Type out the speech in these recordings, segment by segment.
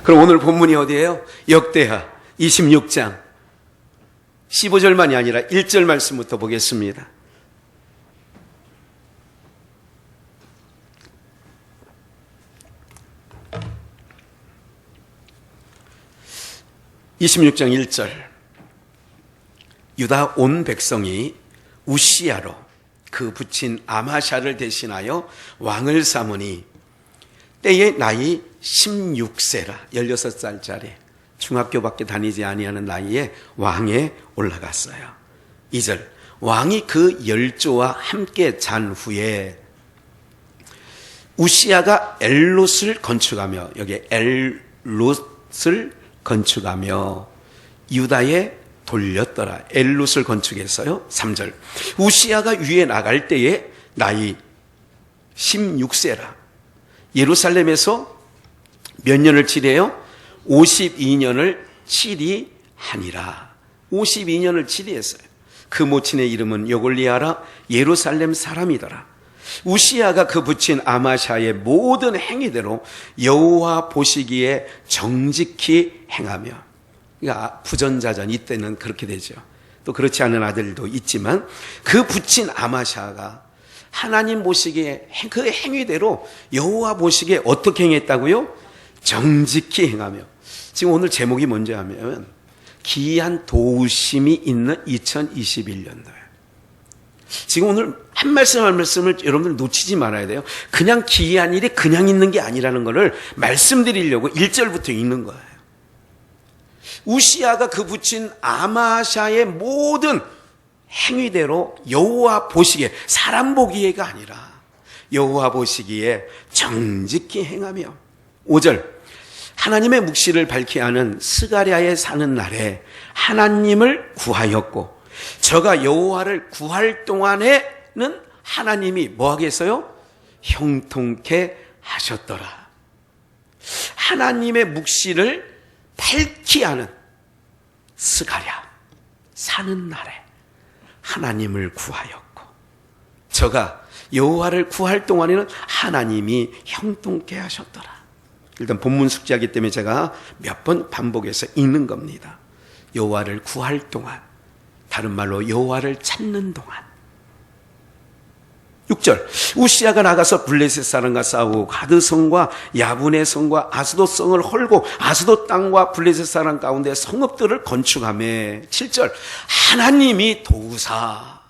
그럼 오늘 본문이 어디예요? 역대하 26장 15절만이 아니라 1절 말씀부터 보겠습니다. (26장 1절) 유다 온 백성이 우시야로 그 부친 아마샤를 대신하여 왕을 삼으니 때에 나이 16세라 16살짜리 중학교밖에 다니지 아니하는 나이에 왕에 올라갔어요. 2절 왕이 그 열조와 함께 잔 후에 우시야가 엘롯을 건축하며 여기 엘롯을 건축하며 유다에 돌렸더라. 엘롯을 건축했어요. 3절 우시야가 위에 나갈 때에 나이 16세라. 예루살렘에서 몇 년을 치리해요? 52년을 치리하니라. 52년을 치리했어요. 그 모친의 이름은 여골리아라 예루살렘 사람이더라. 우시야가 그 부친 아마샤의 모든 행위대로 여호와 보시기에 정직히 행하며, 그러니까 부전자전 이때는 그렇게 되죠. 또 그렇지 않은 아들도 있지만 그 부친 아마샤가 하나님 보시기에 그 행위대로 여호와 보시기에 어떻게 행했다고요? 정직히 행하며. 지금 오늘 제목이 뭔지 하면 기이한 도우심이 있는 2021년도예요. 지금 오늘 한 말씀 한 말씀을 여러분들 놓치지 말아야 돼요. 그냥 기이한 일이 그냥 있는 게 아니라는 것을 말씀드리려고 1절부터 읽는 거예요. 우시야가 그 부친 아마샤의 모든 행위대로 여호와 보시기에, 사람 보기에가 아니라 여호와 보시기에 정직히 행하며. 5절 하나님의 묵시를 밝히 하는 스가랴에 사는 날에 하나님을 구하였고, 저가 여호와를 구할 동안에는 하나님이 뭐 하겠어요? 형통케 하셨더라. 하나님의 묵시를 밝히 하는 스가랴 사는 날에 하나님을 구하였고, 저가 여호와를 구할 동안에는 하나님이 형통케 하셨더라. 일단 본문 숙지하기 때문에 제가 몇 번 반복해서 읽는 겁니다. 여호와를 구할 동안, 다른 말로 여호와를 찾는 동안. 6절 우시야가 나가서 블레셋 사람과 싸우고 가드성과 야분의 성과 아스돗 성을 헐고 아스돗 땅과 블레셋 사람 가운데 성읍들을 건축하며. 7절 하나님이 도우사.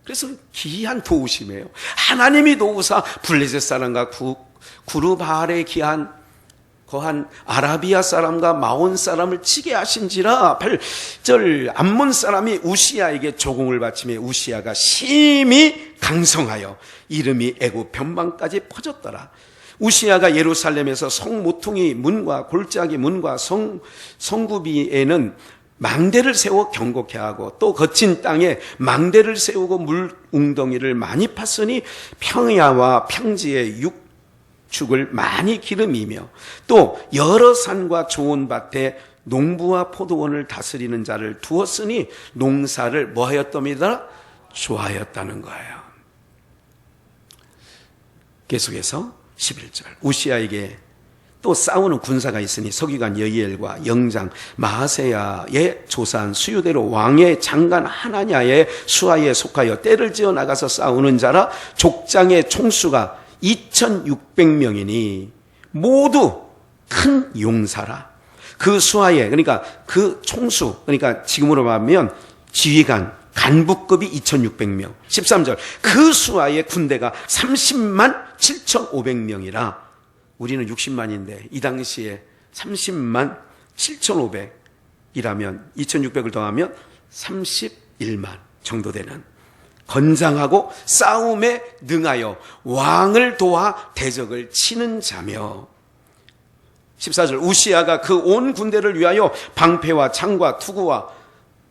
그래서 기이한 도우심이에요. 하나님이 도우사 블레셋 사람과 구르바알에 거한 아라비아 사람과 마온 사람을 치게 하신지라. 8절 암몬 사람이 우시야에게 조공을 바치며 우시야가 심히 강성하여 이름이 애굽 변방까지 퍼졌더라. 우시야가 예루살렘에서 성 모퉁이 문과 골짜기 문과 성구비에는 망대를 세워 경고케 하고, 또 거친 땅에 망대를 세우고 물 웅덩이를 많이 팠으니 평야와 평지의 축을 많이 기름이며, 또 여러 산과 좋은 밭에 농부와 포도원을 다스리는 자를 두었으니 농사를 뭐 하였답니다? 좋아하였다는 거예요. 계속해서 11절 우시야에게 또 싸우는 군사가 있으니 서기관 여이엘과 영장 마하세야의 조산 수유대로 왕의 장관 하나냐의 수하에 속하여 때를 지어 나가서 싸우는 자라. 족장의 총수가 2600명이니 모두 큰 용사라. 그 수하에, 그러니까 그 총수, 그러니까 지금으로 말하면 지휘관, 간부급이 2600명. 13절 그 수하의 군대가 30만 7500명이라. 우리는 60만인데 이 당시에 30만 7500이라면 2600을 더하면 31만 정도 되는 건장하고 싸움에 능하여 왕을 도와 대적을 치는 자며. 14절 우시야가 그 온 군대를 위하여 방패와 창과 투구와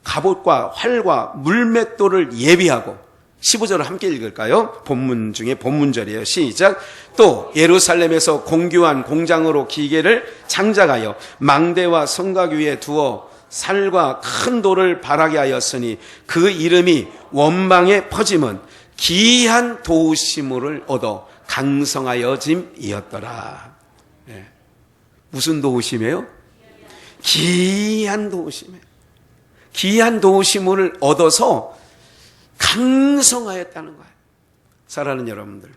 갑옷과 활과 물맷돌을 예비하고. 15절을 함께 읽을까요? 본문 중에 본문절이에요. 시작. 또 예루살렘에서 공규한 공장으로 기계를 장작하여 망대와 성곽 위에 두어 살과 큰 돌을 바라게 하였으니 그 이름이 원방에 퍼짐은 기이한 도우심을 얻어 강성하여짐이었더라. 무슨 도우심이에요? 귀한 도우심이에요. 귀한 도우심을 얻어서 강성하였다는 거예요. 사랑하는 여러분들,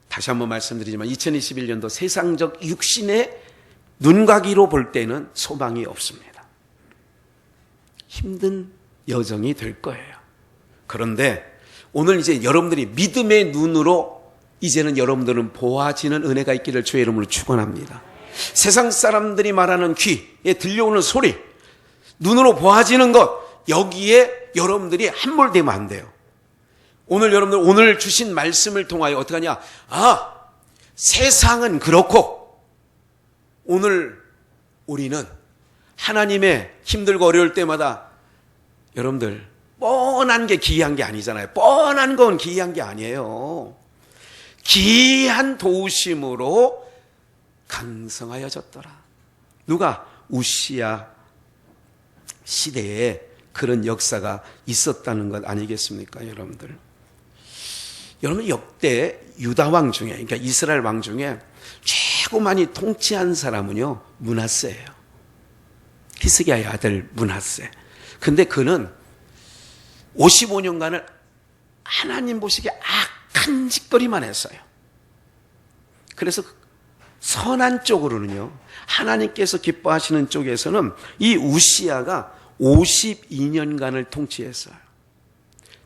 다시 한번 말씀드리지만 2021년도 세상적 육신의 눈과기로 볼 때는 소망이 없습니다. 힘든 여정이 될 거예요. 그런데 오늘 이제 여러분들이 믿음의 눈으로 이제는 여러분들은 보아지는 은혜가 있기를 주의 이름으로 축원합니다. 세상 사람들이 말하는 귀에 들려오는 소리, 눈으로 보아지는 것, 여기에 여러분들이 함몰되면 안 돼요. 오늘 여러분들 오늘 주신 말씀을 통하여 어떻게 하냐? 세상은 그렇고 오늘 우리는 하나님의 힘들고 어려울 때마다 여러분들 뻔한 게 기이한 게 아니잖아요. 뻔한 건 기이한 게 아니에요. 기이한 도우심으로 강성하여졌더라. 누가? 우시야 시대에 그런 역사가 있었다는 것 아니겠습니까, 여러분들? 여러분, 역대 유다 왕 중에, 그러니까 이스라엘 왕 중에 최고 많이 통치한 사람은요, 므낫세예요. 히스기야의 아들 므낫세. 근데 그는 55년간을 하나님 보시기에 악한 짓거리만 했어요. 그래서 선한 쪽으로는요, 하나님께서 기뻐하시는 쪽에서는 이 우시야가 52년간을 통치했어요.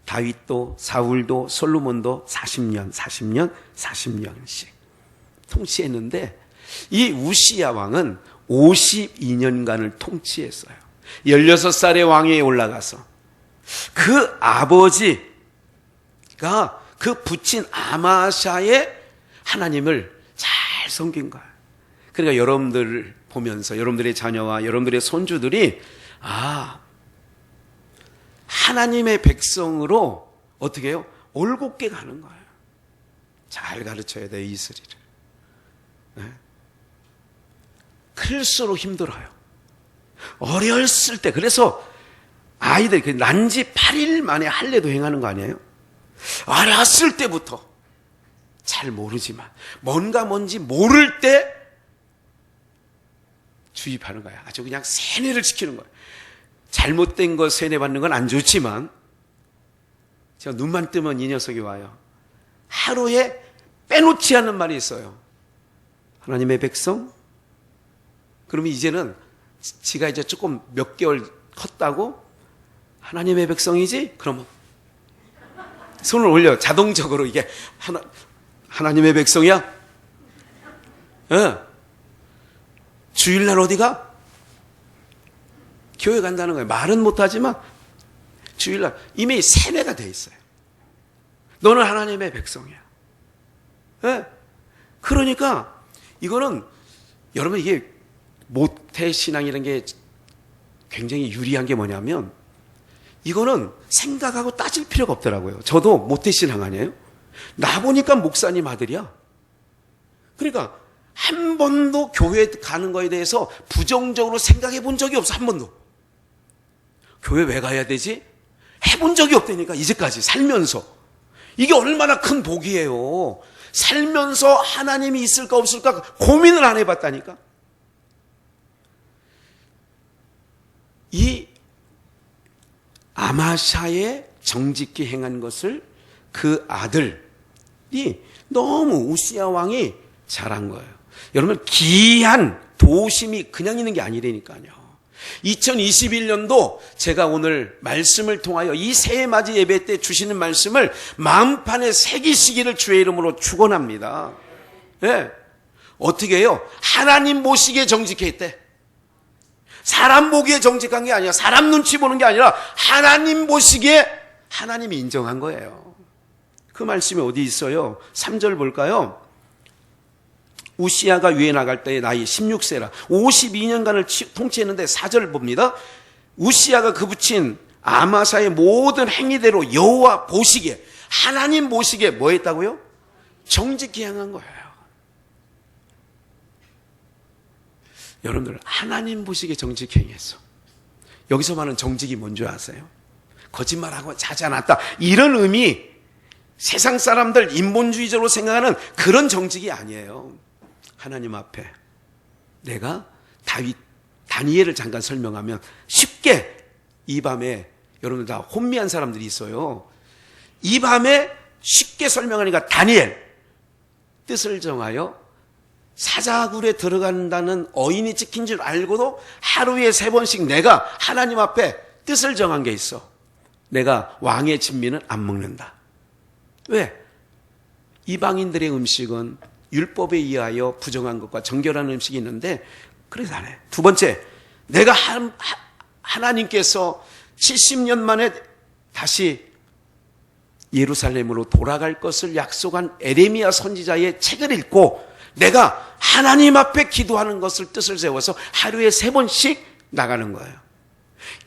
다윗도 사울도 솔로몬도 40년씩 통치했는데 이 우시야 왕은 52년간을 통치했어요. 16살의 왕위에 올라가서 그 아버지가 그 부친 아마샤의 하나님을 잘 섬긴 거예요. 그러니까 여러분들을 보면서 여러분들의 자녀와 여러분들의 손주들이 하나님의 백성으로 어떻게 해요? 올곧게 가는 거예요. 잘 가르쳐야 돼요, 이슬이를. 네. 클수록 힘들어요. 어렸을 때, 그래서 아이들 난지 8일 만에 할례도 행하는 거 아니에요? 어렸을 때부터 잘 모르지만 뭔지 모를 때 주입하는 거야. 아주 그냥 세뇌를 시키는 거예요. 잘못된 거 세뇌받는 건 안 좋지만 제가 눈만 뜨면 이 녀석이 와요. 하루에 빼놓지 않는 말이 있어요. 하나님의 백성? 그러면 이제는 지가 이제 조금 몇 개월 컸다고 하나님의 백성이지? 그러면 손을 올려. 자동적으로 이게 하나님의 백성이야? 예. 주일날 어디가? 교회 간다는 거예요. 말은 못하지만 주일날 이미 세뇌가 돼 있어요. 너는 하나님의 백성이야. 예? 그러니까 이거는 여러분, 이게 모태신앙이라는 게 굉장히 유리한 게 뭐냐면 이거는 생각하고 따질 필요가 없더라고요. 저도 모태신앙 아니에요? 나 보니까 목사님 아들이야. 그러니까 한 번도 교회 가는 거에 대해서 부정적으로 생각해 본 적이 없어. 한 번도. 교회 왜 가야 되지? 해본 적이 없다니까, 이제까지 살면서. 이게 얼마나 큰 복이에요. 살면서 하나님이 있을까 없을까 고민을 안 해봤다니까. 이 아마샤의 정직히 행한 것을 그 아들이 너무 우시야 왕이 잘한 거예요. 여러분, 기이한 도우심이 그냥 있는 게 아니라니까요. 2021년도 제가 오늘 말씀을 통하여 이 새해맞이 예배 때 주시는 말씀을 마음판에 새기시기를 주의 이름으로 축원합니다. 네. 어떻게 해요? 하나님 보시기에 정직했대. 사람 보기에 정직한 게 아니라, 사람 눈치 보는 게 아니라 하나님 보시기에 하나님이 인정한 거예요. 그 말씀이 어디 있어요? 3절 볼까요? 우시야가 위에 나갈 때의 나이 16세라 52년간을 통치했는데 4절 봅니다. 우시야가 그 붙인 아마사의 모든 행위대로 여호와 보시기에, 하나님 보시기에 뭐 했다고요? 정직히 행한 거예요. 여러분들, 하나님 보시기에 정직히 행했어. 여기서 말하는 정직이 뭔지 아세요? 거짓말하고 자지 않았다, 이런 의미. 세상 사람들 인본주의적으로 생각하는 그런 정직이 아니에요. 하나님 앞에 내가 다니엘을 잠깐 설명하면 쉽게 이 밤에 여러분들 다 혼미한 사람들이 있어요. 이 밤에 쉽게 설명하니까 다니엘 뜻을 정하여 사자굴에 들어간다는 어인이 찍힌 줄 알고도 하루에 3번씩 내가 하나님 앞에 뜻을 정한 게 있어. 내가 왕의 진미는 안 먹는다. 왜? 이방인들의 음식은 율법에 의하여 부정한 것과 정결한 음식이 있는데 그래서 안 해. 두 번째, 내가 하나님께서 70년 만에 다시 예루살렘으로 돌아갈 것을 약속한 에레미야 선지자의 책을 읽고 내가 하나님 앞에 기도하는 것을 뜻을 세워서 하루에 3번씩 나가는 거예요.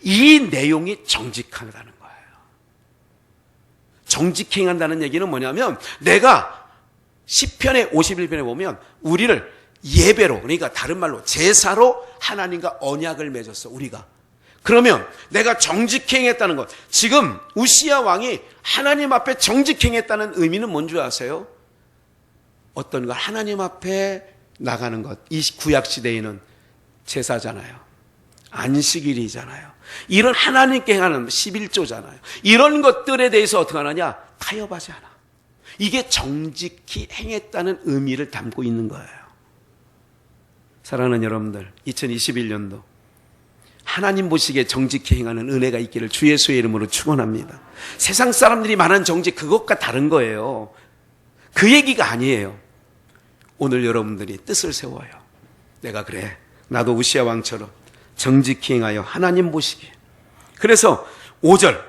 이 내용이 정직하다는 거예요. 정직행한다는 얘기는 뭐냐면 내가 시편의 51편에 보면 우리를 예배로, 그러니까 다른 말로 제사로 하나님과 언약을 맺었어, 우리가. 그러면 내가 정직행했다는 것, 지금 우시야 왕이 하나님 앞에 정직행했다는 의미는 뭔지 아세요? 어떤 걸 하나님 앞에 나가는 것. 이 구약시대에는 제사잖아요. 안식일이잖아요. 이런 하나님께 행하는 11조잖아요. 이런 것들에 대해서 어떻게 하느냐? 타협하지 않아. 이게 정직히 행했다는 의미를 담고 있는 거예요. 사랑하는 여러분들, 2021년도 하나님 보시기에 정직히 행하는 은혜가 있기를 주 예수의 이름으로 축원합니다. 세상 사람들이 말하는 정직, 그것과 다른 거예요. 그 얘기가 아니에요. 오늘 여러분들이 뜻을 세워요. 내가 그래, 나도 우시야 왕처럼 정직히 행하여 하나님 보시기에. 그래서 5절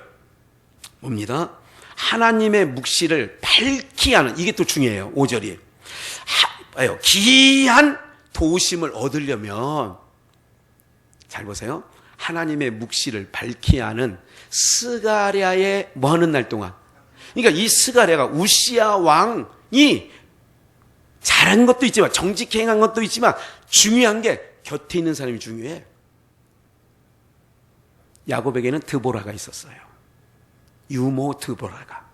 뭡니다? 하나님의 묵시를 밝히 하는, 이게 또 중요해요. 5절이 기이한 도우심을 얻으려면, 잘 보세요, 하나님의 묵시를 밝히 하는 스가랴의 뭐 하는 날 동안, 그러니까 이 스가랴가 우시야 왕이 잘한 것도 있지만 정직히 행한 것도 있지만 중요한 게 곁에 있는 사람이 중요해. 야곱에게는 드보라가 있었어요. 유모 드보라가.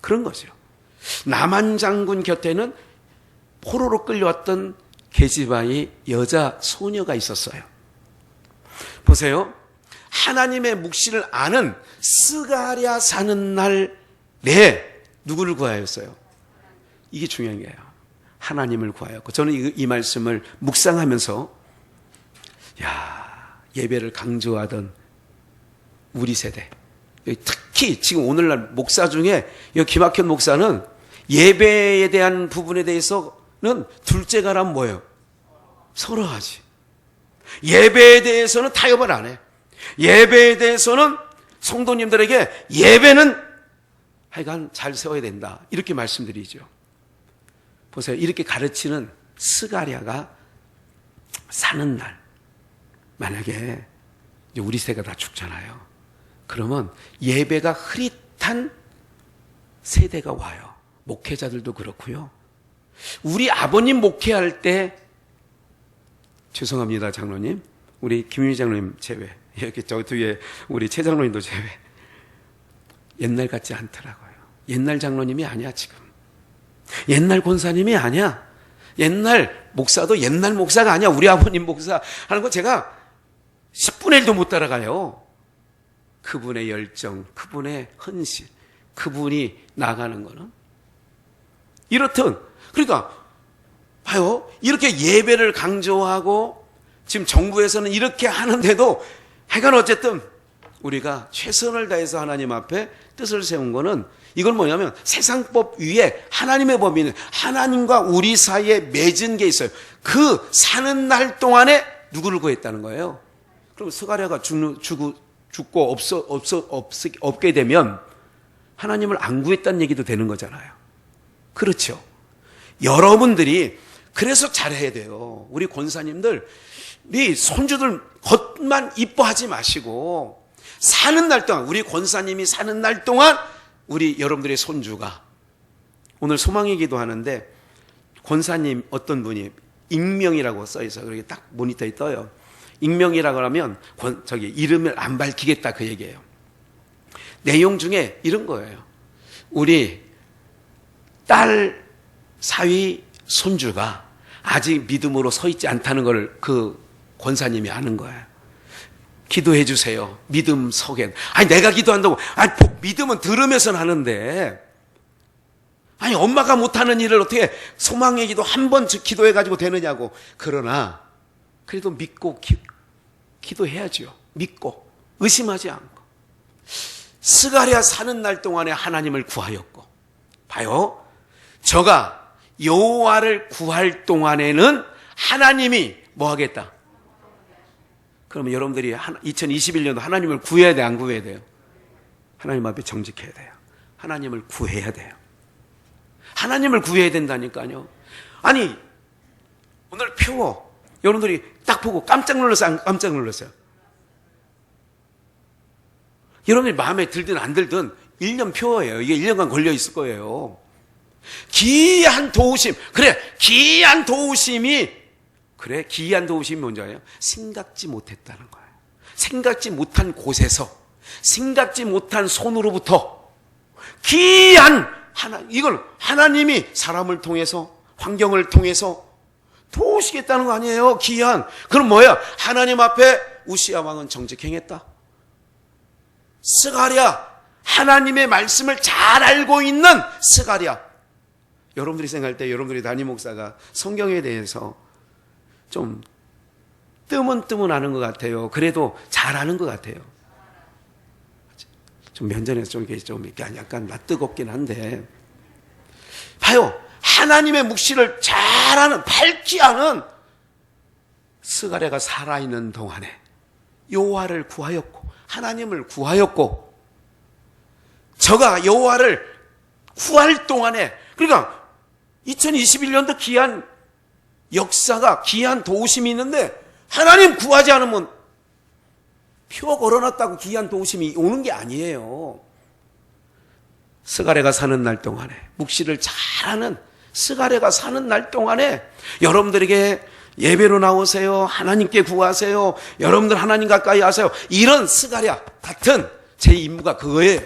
그런 거죠. 나만 장군 곁에는 포로로 끌려왔던 게지바의 여자 소녀가 있었어요. 보세요. 하나님의 묵시를 아는 스가랴 사는 날에 누구를 구하였어요? 이게 중요한 거예요. 하나님을 구하였고, 저는 이 말씀을 묵상하면서 예배를 강조하던 우리 세대, 특히 지금 오늘날 목사 중에 김학현 목사는 예배에 대한 부분에 대해서는 둘째가라면 뭐예요? 서러하지. 예배에 대해서는 타협을 안 해. 예배에 대해서는 성도님들에게 예배는 하여간 잘 세워야 된다, 이렇게 말씀드리죠. 보세요. 이렇게 가르치는 스가랴가 사는 날, 만약에 우리 세대가 다 죽잖아요. 그러면 예배가 흐릿한 세대가 와요. 목회자들도 그렇고요. 우리 아버님 목회할 때, 죄송합니다 장로님, 우리 김유희 장로님 제외, 이렇게 저 뒤에 우리 최 장로님도 제외, 옛날 같지 않더라고요. 옛날 장로님이 아니야 지금. 옛날 권사님이 아니야. 옛날 목사도 옛날 목사가 아니야. 우리 아버님 목사 하는 거 제가 10분의 1도 못 따라가요. 그분의 열정, 그분의 헌신, 그분이 나가는 거는 이렇든, 그러니까 봐요, 이렇게 예배를 강조하고 지금 정부에서는 이렇게 하는데도 하여간 어쨌든 우리가 최선을 다해서 하나님 앞에 뜻을 세운 거는, 이건 뭐냐면 세상법 위에 하나님의 법이 있는, 하나님과 우리 사이에 맺은 게 있어요. 그 사는 날 동안에 누구를 구했다는 거예요. 그럼 스가랴가 죽고 없게 되면 하나님을 안 구했다는 얘기도 되는 거잖아요. 그렇죠. 여러분들이 그래서 잘해야 돼요. 우리 권사님들, 우리 손주들 겉만 이뻐하지 마시고 사는 날 동안, 우리 권사님이 사는 날 동안 우리 여러분들의 손주가, 오늘 소망의 기도하는데 권사님 어떤 분이 익명이라고 써있어요. 그렇게 딱 모니터에 떠요. 익명이라고 하면 이름을 안 밝히겠다, 그 얘기예요. 내용 중에 이런 거예요. 우리 딸 사위 손주가 아직 믿음으로 서 있지 않다는 걸 그 권사님이 아는 거예요. 기도해 주세요. 믿음 서게. 아니 내가 기도한다고. 아니 믿음은 들으면서 하는데. 아니 엄마가 못하는 일을 어떻게 소망의 기도 한 번 기도해 가지고 되느냐고. 그러나 그래도 믿고 기도해야죠. 믿고 의심하지 않고. 스가랴 사는 날 동안에 하나님을 구하였고. 봐요. 저가 여호와를 구할 동안에는 하나님이 뭐 하겠다? 그러면 여러분들이 2021년도 하나님을 구해야 돼, 안 구해야 돼요? 하나님 앞에 정직해야 돼요. 하나님을 구해야 돼요. 하나님을 구해야 된다니까요. 아니 오늘 표 여러분들이 딱 보고 깜짝 놀랐어요? 깜짝 놀랐어요? 여러분들이 마음에 들든 안 들든 1년 표예요. 이게 1년간 걸려 있을 거예요. 기이한 도우심. 그래, 기이한 도우심이 뭔지 알아요? 생각지 못했다는 거예요. 생각지 못한 곳에서, 생각지 못한 손으로부터 기이한 이걸 하나님이 사람을 통해서, 환경을 통해서 도우시겠다는 거 아니에요? 기이한. 그럼 뭐야? 하나님 앞에 우시야 왕은 정직행했다. 스가랴, 하나님의 말씀을 잘 알고 있는 스가랴. 여러분들이 생각할 때 여러분들이 담임 목사가 성경에 대해서 좀 뜨문뜨문하는 것 같아요. 그래도 잘하는 것 같아요. 좀 면전에서 좀 이렇게 약간 낯뜨겁긴 한데, 봐요. 하나님의 묵시를 잘하는, 밝히 아는 스가랴가 살아있는 동안에 여호와를 구하였고 하나님을 구하였고, 저가 여호와를 구할 동안에, 그러니까 2021년도 귀한 역사가, 귀한 도우심이 있는데 하나님 구하지 않으면 표 걸어놨다고 귀한 도우심이 오는 게 아니에요. 스가랴가 사는 날 동안에, 묵시를 잘하는 스가랴가 사는 날 동안에 여러분들에게 예배로 나오세요, 하나님께 구하세요, 여러분들 하나님 가까이 하세요, 이런 스가랴 같은 제 임무가 그거예요.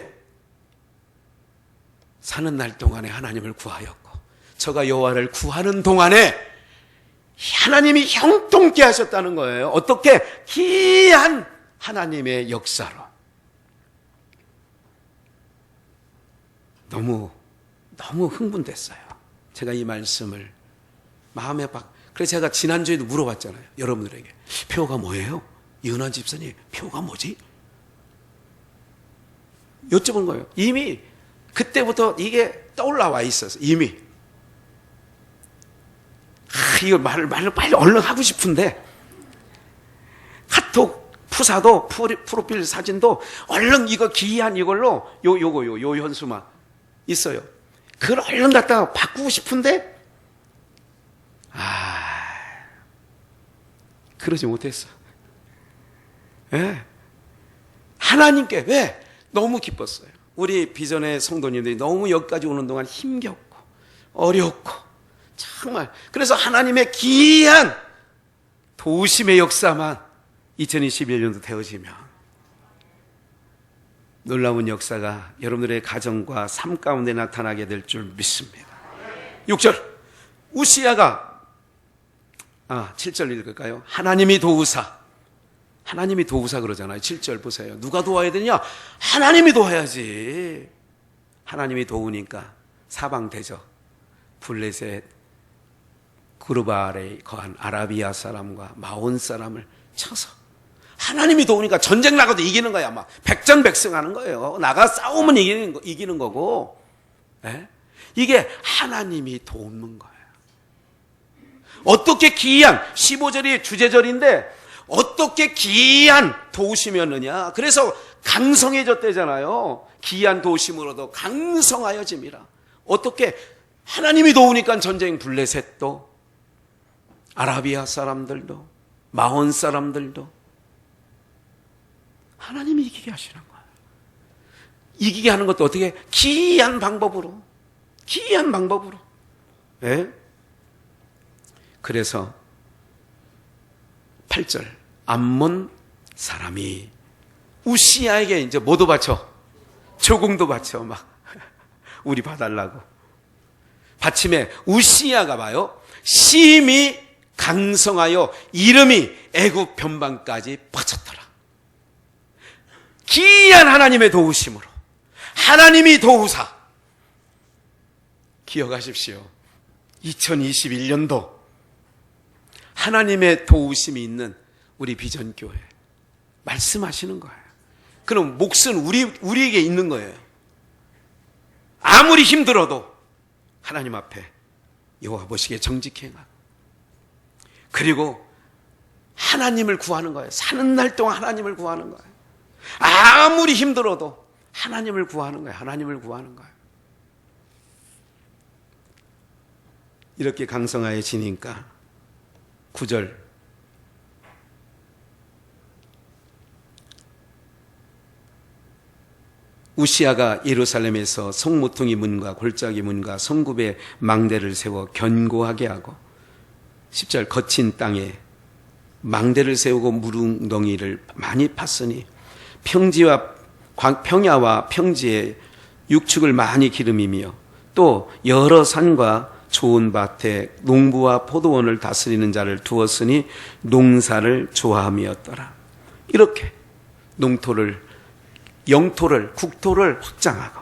사는 날 동안에 하나님을 구하였고, 저가 여호와를 구하는 동안에 하나님이 형통케 하셨다는 거예요. 어떻게? 기이한 하나님의 역사로. 너무 흥분됐어요. 제가 이 말씀을 마음에 그래서 제가 지난주에도 물어봤잖아요. 여러분들에게. 표가 뭐예요? 이은환 집사님, 표가 뭐지? 여쭤본 거예요. 이미 그때부터 이게 떠올라와 있어서 이미. 이거 말을 빨리 얼른 하고 싶은데, 카톡 푸사도 프로필 사진도 얼른 이거 기이한 이걸로 요 현수막 있어요. 그걸 얼른 갖다가 바꾸고 싶은데 그러지 못했어. 예. 하나님께 왜? 너무 기뻤어요. 우리 비전의 성도님들이 너무 여기까지 오는 동안 힘겹고 어렵고 정말, 그래서 하나님의 기이한 도우심의 역사만 2021년도 되어지면 놀라운 역사가 여러분들의 가정과 삶 가운데 나타나게 될 줄 믿습니다. 6절 우시야가 7절 읽을까요? 하나님이 도우사 그러잖아요. 7절 보세요. 누가 도와야 되냐? 하나님이 도와야지. 하나님이 도우니까 사방대적 블레셋 구르바에 거한 아라비아 사람과 마온 사람을 쳐서, 하나님이 도우니까 전쟁 나가도 이기는 거야. 막 백전백승하는 거예요. 나가 싸우면 이기는 거고. 네? 이게 하나님이 돕는 거예요. 어떻게 기이한, 15절이 주제절인데 어떻게 기이한 도우심이었느냐. 그래서 강성해졌대잖아요. 기이한 도우심으로도 강성하여짐이라. 어떻게? 하나님이 도우니까 전쟁 블레셋도, 아라비아 사람들도, 마온 사람들도 하나님이 이기게 하시는 거예요. 이기게 하는 것도 어떻게? 기이한 방법으로. 네? 그래서 8절 암몬 사람이 우시야에게 이제 뭐도 바쳐? 조공도 바쳐. 막 우리 봐달라고. 받침에 우시야가 봐요. 심히 강성하여 이름이 애굽 변방까지 퍼졌더라. 기이한 하나님의 도우심으로, 하나님이 도우사. 기억하십시오. 2021년도 하나님의 도우심이 있는 우리 비전교회 말씀하시는 거예요. 그럼 몫은 우리에게 있는 거예요. 아무리 힘들어도 하나님 앞에 여호와 보시기에 정직히 행하고, 그리고 하나님을 구하는 거예요. 사는 날 동안 하나님을 구하는 거예요. 아무리 힘들어도 하나님을 구하는 거예요. 하나님을 구하는 거예요. 이렇게 강성하여지니까 9절, 우시아가 예루살렘에서 성모퉁이 문과 골짜기 문과 성굽의 망대를 세워 견고하게 하고, 10절, 거친 땅에 망대를 세우고 무릉덩이를 많이 팠으니 평야와 평지에 육축을 많이 기름이며, 또 여러 산과 좋은 밭에 농부와 포도원을 다스리는 자를 두었으니 농사를 좋아함이었더라. 이렇게 영토를, 국토를 확장하고,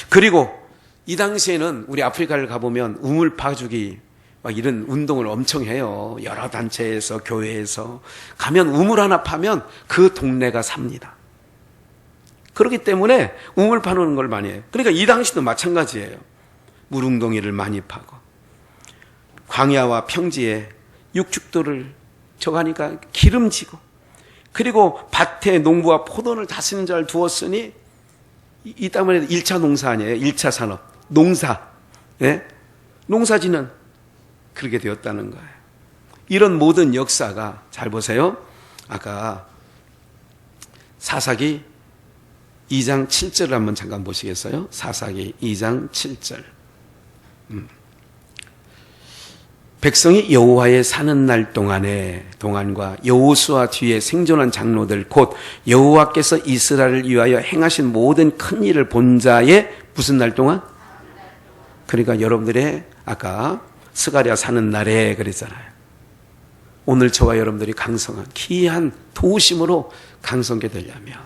그리고 이 당시에는 우리 아프리카를 가보면 우물 파주기 막 이런 운동을 엄청 해요. 여러 단체에서, 교회에서 가면 우물 하나 파면 그 동네가 삽니다. 그렇기 때문에 우물 파는 걸 많이 해요. 그러니까 이 당시도 마찬가지예요. 무릉덩이를 많이 파고 광야와 평지에 육축도를 저가니까 기름지고, 그리고 밭에 농부와 포도원을 다스리는 자를 두었으니, 이 땅은 1차 농사 아니에요. 1차 산업, 농사. 예? 농사지는 그렇게 되었다는 거예요. 이런 모든 역사가, 잘 보세요. 아까 사사기 2장 7절을 한번 잠깐 보시겠어요? 사사기 2장 7절. 백성이 여호와의 사는 날 동안과 여호수아 뒤에 생존한 장로들, 곧 여호와께서 이스라엘을 위하여 행하신 모든 큰 일을 본 자의 무슨 날 동안? 그러니까 여러분들의 아까 스가랴 사는 날에 그랬잖아요. 오늘 저와 여러분들이 강성한 기이한 도우심으로 강성하게 되려면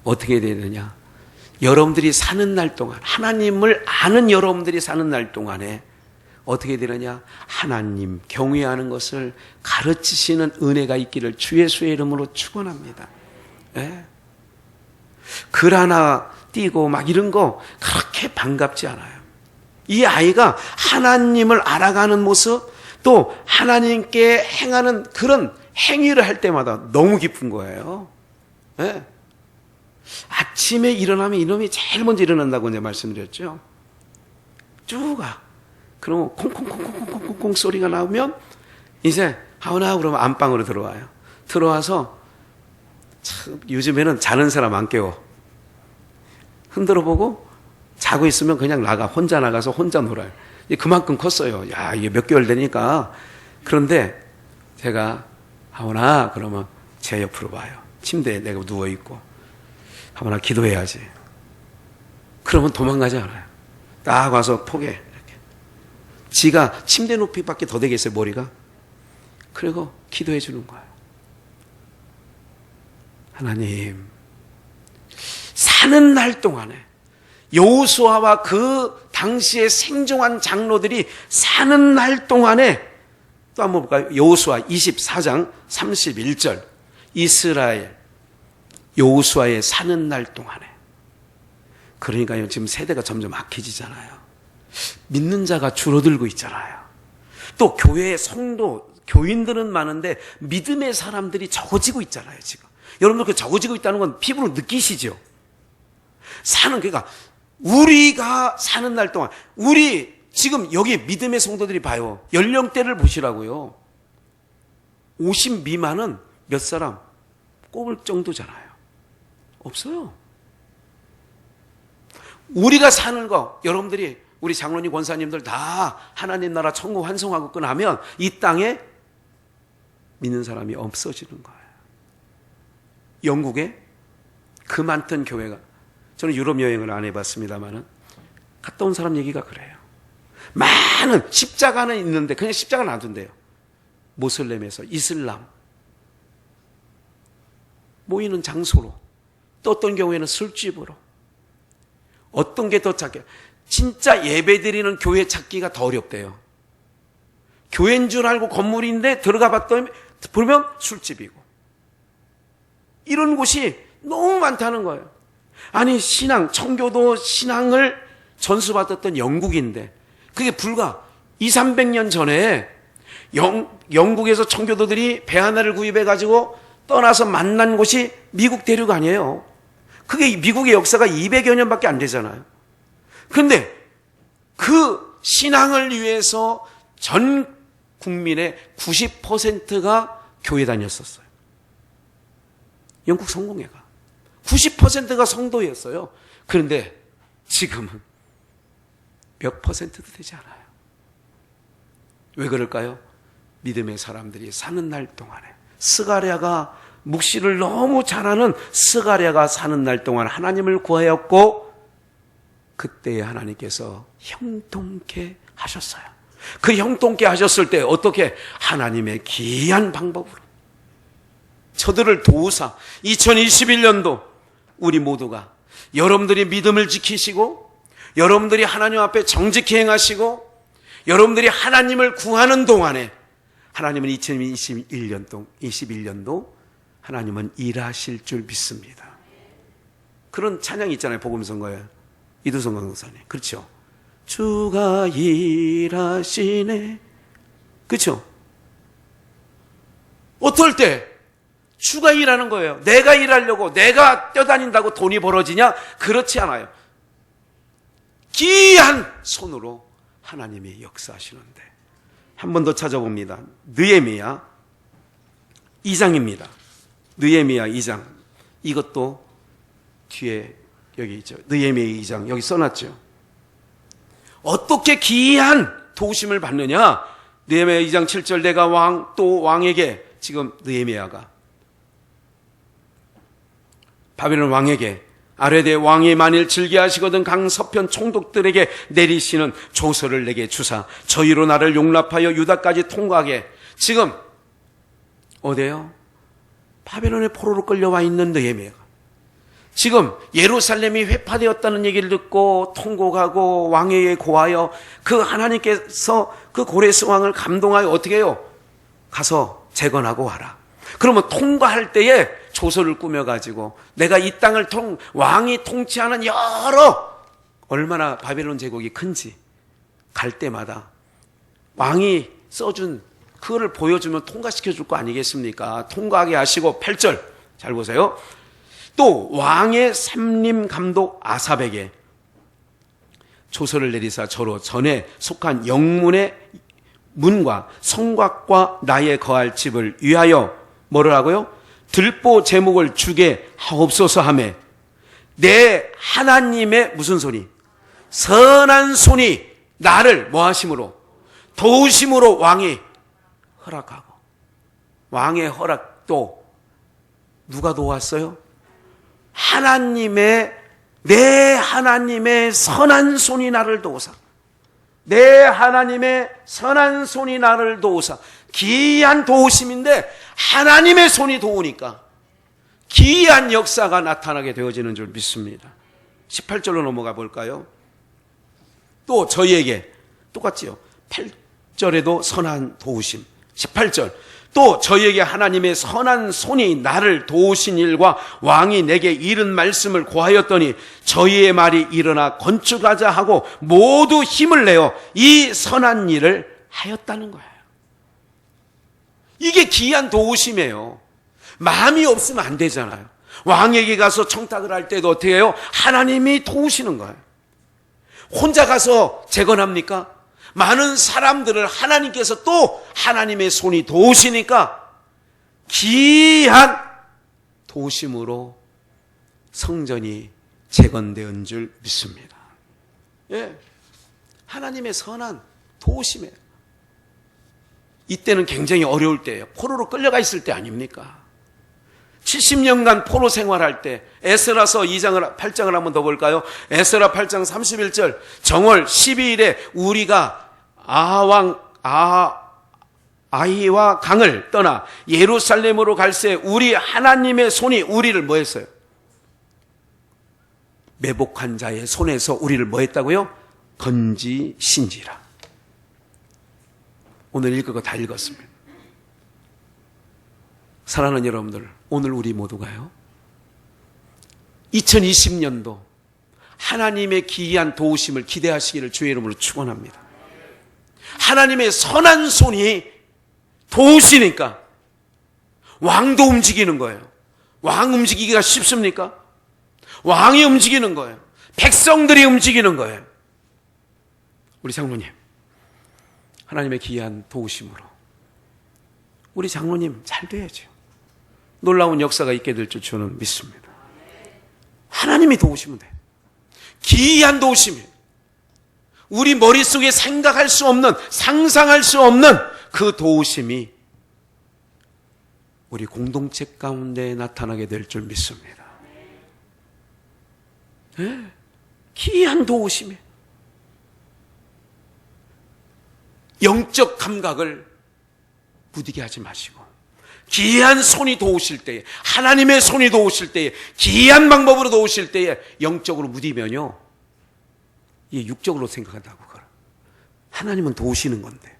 어떻게 해야 되느냐? 여러분들이 사는 날 동안, 하나님을 아는 여러분들이 사는 날 동안에 어떻게 되느냐? 하나님 경외하는 것을 가르치시는 은혜가 있기를 주 예수의 이름으로 축원합니다. 예? 글 하나 띄고 막 이런 거 그렇게 반갑지 않아요. 이 아이가 하나님을 알아가는 모습, 또 하나님께 행하는 그런 행위를 할 때마다 너무 기쁜 거예요. 예? 아침에 일어나면 이놈이 제일 먼저 일어난다고 이제 말씀드렸죠. 쭉 가. 그러면 콩콩콩콩콩콩콩 소리가 나오면 이제 하오나 그러면 안방으로 들어와요. 들어와서 참 요즘에는 자는 사람 안 깨워. 흔들어 보고 자고 있으면 그냥 나가. 혼자 나가서 혼자 놀아요. 그만큼 컸어요. 야, 이게 몇 개월 되니까. 그런데 제가 하오나 그러면 제 옆으로 와요. 침대에 내가 누워있고. 하오나 기도해야지. 그러면 도망가지 않아요. 딱 와서 포개. 이렇게. 지가 침대 높이밖에 더 되겠어요, 머리가. 그리고 기도해 주는 거예요. 하나님, 사는 날 동안에 여호수아와 그 당시에 생존한 장로들이 사는 날 동안에, 또 한번 볼까요? 여호수아 24장 31절. 이스라엘 여호수아의 사는 날 동안에. 그러니까요, 지금 세대가 점점 악해지잖아요. 믿는 자가 줄어들고 있잖아요. 또 교회의 성도, 교인들은 많은데 믿음의 사람들이 적어지고 있잖아요, 지금. 여러분들 그 적어지고 있다는 건 피부로 느끼시죠? 그러니까 우리가 사는 날 동안, 우리 지금 여기 믿음의 성도들이 봐요. 연령대를 보시라고요. 50 미만은 몇 사람 꼽을 정도잖아요. 없어요. 우리가 사는 거, 여러분들이, 우리 장로님, 권사님들 다 하나님 나라 천국 환송하고 끝나면 이 땅에 믿는 사람이 없어지는 거예요. 영국에 그 많던 교회가, 저는 유럽 여행을 안 해봤습니다만은 갔다 온 사람 얘기가 그래요. 많은 십자가는 있는데 그냥 십자가 놔둔대요. 모슬렘에서 이슬람 모이는 장소로, 또 어떤 경우에는 술집으로, 어떤 게 더 작게, 진짜 예배드리는 교회 찾기가 더 어렵대요. 교회인 줄 알고 건물인데 들어가 봤더니 보면 술집이고, 이런 곳이 너무 많다는 거예요. 아니, 신앙, 청교도 신앙을 전수받았던 영국인데 그게 불과 200~300년 전에 영국에서 청교도들이 배 하나를 구입해가지고 떠나서 만난 곳이 미국 대륙 아니에요. 그게 미국의 역사가 200여 년밖에 안 되잖아요. 그런데 그 신앙을 위해서 전 국민의 90%가 교회 다녔었어요. 영국 성공회가 90%가 성도였어요. 그런데 지금은 몇 퍼센트도 되지 않아요. 왜 그럴까요? 믿음의 사람들이 사는 날 동안에, 스가랴가 묵시를 너무 잘하는 스가랴가 사는 날 동안 하나님을 구하였고, 그때에 하나님께서 형통케 하셨어요. 그 형통케 하셨을 때 어떻게? 하나님의 기이한 방법으로 저들을 도우사 2021년도 우리 모두가 여러분들이 믿음을 지키시고, 여러분들이 하나님 앞에 정직히 행하시고, 여러분들이 하나님을 구하는 동안에 하나님은 2021년도 하나님은 일하실 줄 믿습니다. 그런 찬양이 있잖아요. 복음선거에 이두성 강사님, 그렇죠? 주가 일하시네, 그렇죠? 어떨 때 주가 일하는 거예요. 내가 일하려고, 내가 뛰어다닌다고 돈이 벌어지냐? 그렇지 않아요. 기이한 손으로 하나님이 역사하시는데, 한 번 더 찾아봅니다. 느헤미야 2장입니다. 느헤미야 2장. 이것도 뒤에 여기 있죠. 느헤미야 2장 여기 써놨죠. 어떻게 기이한 도우심을 받느냐? 느헤미야 2장 7절, 내가 또 왕에게, 지금 느헤미야가 바벨론 왕에게 아레데 왕이 만일 즐겨하시거든 강서편 총독들에게 내리시는 조서를 내게 주사 저희로 나를 용납하여 유다까지 통과하게. 지금 어디에요? 바벨론의 포로로 끌려와 있는 느헤미야가 지금 예루살렘이 회파되었다는 얘기를 듣고 통곡하고 왕에게 고하여, 그 하나님께서 그 고레스 왕을 감동하여 어떻게 해요? 가서 재건하고 와라. 그러면 통과할 때에 조서를 꾸며가지고 내가 이 땅을 왕이 통치하는 얼마나 바벨론 제국이 큰지 갈 때마다 왕이 써준 그거를 보여주면 통과시켜줄 거 아니겠습니까? 통과하게 하시고 8절 잘 보세요. 또 왕의 삼림 감독 아삽에게 조서를 내리사 저로 전에 속한 영문의 문과 성곽과 나의 거할 집을 위하여 뭐라고요? 들보 제목을 주게 하옵소서 하매, 내 하나님의 무슨 손이? 선한 손이 나를 뭐 하심으로? 도우심으로 왕이 허락하고. 왕의 허락도 누가 도왔어요? 내 하나님의 선한 손이 나를 도우사. 내 하나님의 선한 손이 나를 도우사. 기이한 도우심인데 하나님의 손이 도우니까 기이한 역사가 나타나게 되어지는 줄 믿습니다. 18절로 넘어가 볼까요? 또 저희에게 똑같지요. 8절에도 선한 도우심. 18절 또 저희에게 하나님의 선한 손이 나를 도우신 일과 왕이 내게 이른 말씀을 고하였더니 저희의 말이 일어나 건축하자 하고 모두 힘을 내어 이 선한 일을 하였다는 거예요. 이게 기이한 도우심이에요. 마음이 없으면 안 되잖아요. 왕에게 가서 청탁을 할 때도 어떻게 해요? 하나님이 도우시는 거예요. 혼자 가서 재건합니까? 많은 사람들을 하나님께서 또 하나님의 손이 도우시니까 기이한 도우심으로 성전이 재건된 줄 믿습니다. 예, 하나님의 선한 도우심이에요. 이때는 굉장히 어려울 때예요. 포로로 끌려가 있을 때 아닙니까? 70년간 포로 생활할 때 에스라서 8장을 한번 더 볼까요? 에스라 8장 31절 정월 12일에 우리가 아히와 강을 떠나 예루살렘으로 갈새 우리 하나님의 손이 우리를 뭐 했어요? 매복한 자의 손에서 우리를 뭐 했다고요? 건지신지라. 오늘 읽은 거 다 읽었습니다. 사랑하는 여러분들, 오늘 우리 모두가요 2020년도 하나님의 기이한 도우심을 기대하시기를 주의 이름으로 축원합니다. 하나님의 선한 손이 도우시니까 왕도 움직이는 거예요. 왕 움직이기가 쉽습니까? 왕이 움직이는 거예요. 백성들이 움직이는 거예요. 우리 장로님, 하나님의 기이한 도우심으로 우리 장로님 잘 돼야죠. 놀라운 역사가 있게 될 줄 저는 믿습니다. 하나님이 도우시면 돼요. 기이한 도우심이에요. 우리 머릿속에 생각할 수 없는, 상상할 수 없는 그 도우심이 우리 공동체 가운데 나타나게 될 줄 믿습니다. 네? 기이한 도우심이에요. 영적 감각을 무디게 하지 마시고 기이한 손이 도우실 때에, 하나님의 손이 도우실 때에, 기이한 방법으로 도우실 때에 영적으로 무디면요 이게 육적으로 생각한다고. 하나님은 도우시는 건데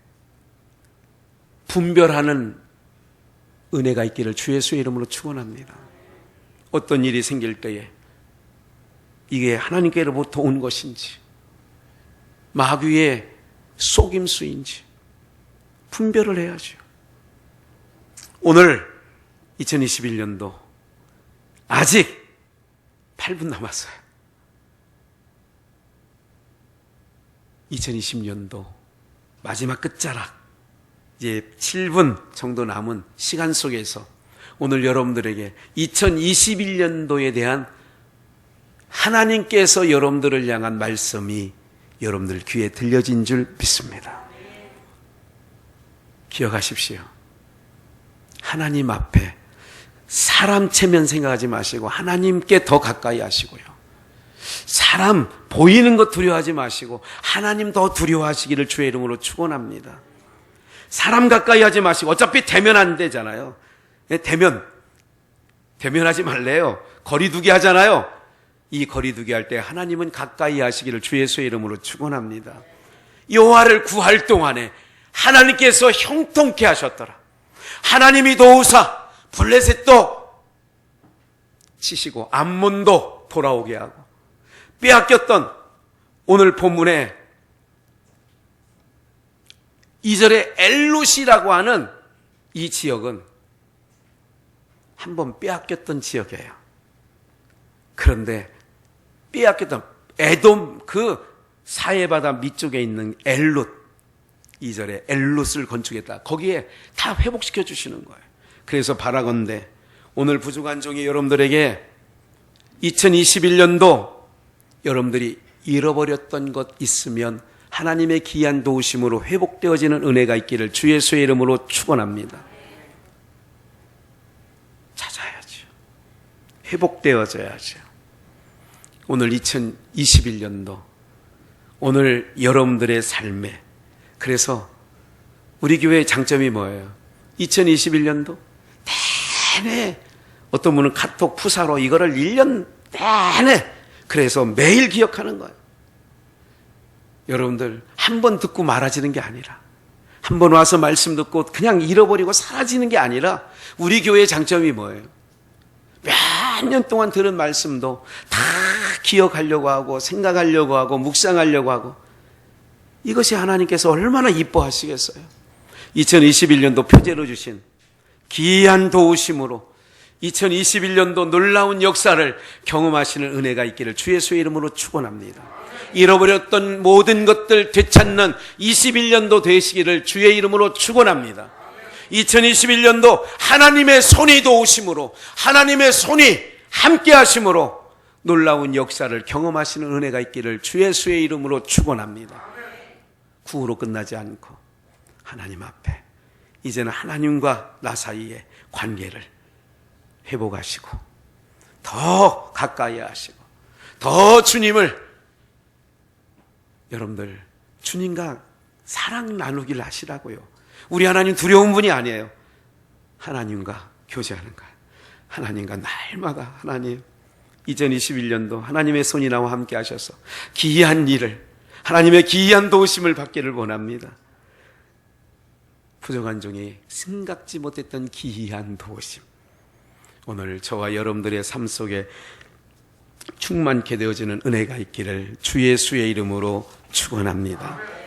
분별하는 은혜가 있기를 주 예수의 이름으로 축원합니다. 어떤 일이 생길 때에 이게 하나님께로부터 온 것인지 마귀의 속임수인지 분별을 해야죠. 오늘 2021년도 아직 8분 남았어요. 2020년도 마지막 끝자락 이제 7분 정도 남은 시간 속에서 오늘 여러분들에게 2021년도에 대한 하나님께서 여러분들을 향한 말씀이 여러분들 귀에 들려진 줄 믿습니다. 기억하십시오. 하나님 앞에 사람 체면 생각하지 마시고 하나님께 더 가까이 하시고요. 사람 보이는 것 두려워하지 마시고 하나님 더 두려워하시기를 주의 이름으로 축원합니다. 사람 가까이 하지 마시고 어차피 대면 안 되잖아요. 대면하지 말래요. 거리두기 하잖아요. 이 거리두기 할 때 하나님은 가까이 하시기를 주 예수의 이름으로 축원합니다. 여호와를 구할 동안에 하나님께서 형통케 하셨더라. 하나님이 도우사 블레셋도 치시고 암몬도 돌아오게 하고 빼앗겼던 오늘 본문에 2절에 엘룻이라고 하는 이 지역은 한번 빼앗겼던 지역이에요. 그런데 빼앗겼던 에돔 그 사해바다 밑쪽에 있는 엘룻 2절에 엘룻을 건축했다. 거기에 다 회복시켜 주시는 거예요. 그래서 바라건대 오늘 부족한 종이 여러분들에게 2021년도 여러분들이 잃어버렸던 것 있으면 하나님의 기이한 도우심으로 회복되어지는 은혜가 있기를 주 예수의 이름으로 축원합니다. 찾아야죠. 회복되어져야죠. 오늘 2021년도 오늘 여러분들의 삶에 그래서 우리 교회의 장점이 뭐예요? 2021년도 내내 어떤 분은 카톡 푸사로 이거를 1년 내내 그래서 매일 기억하는 거예요. 여러분들 한 번 듣고 말아지는 게 아니라 한 번 와서 말씀 듣고 그냥 잃어버리고 사라지는 게 아니라 우리 교회의 장점이 뭐예요? 몇 년 동안 들은 말씀도 다 기억하려고 하고 생각하려고 하고 묵상하려고 하고 이것이 하나님께서 얼마나 이뻐하시겠어요. 2021년도 표제로 주신 기이한 도우심으로 2021년도 놀라운 역사를 경험하시는 은혜가 있기를 주 예수의 이름으로 축원합니다. 잃어버렸던 모든 것들 되찾는 21년도 되시기를 주의 이름으로 축원합니다. 2021년도 하나님의 손이 도우심으로 하나님의 손이 함께 하심으로 놀라운 역사를 경험하시는 은혜가 있기를 주 예수의 이름으로 축원합니다. 구호로 끝나지 않고 하나님 앞에 이제는 하나님과 나 사이의 관계를 회복하시고 더 가까이 하시고 더 주님을 여러분들 주님과 사랑 나누기를 하시라고요. 우리 하나님 두려운 분이 아니에요. 하나님과 교제하는 거예요. 하나님과 날마다 하나님 2021년도 하나님의 손이 나와 함께 하셔서 기이한 일을 하나님의 기이한 도우심을 받기를 원합니다. 부족한 중에 생각지 못했던 기이한 도우심 오늘 저와 여러분들의 삶 속에 충만케 되어지는 은혜가 있기를 주 예수의 이름으로 축원합니다.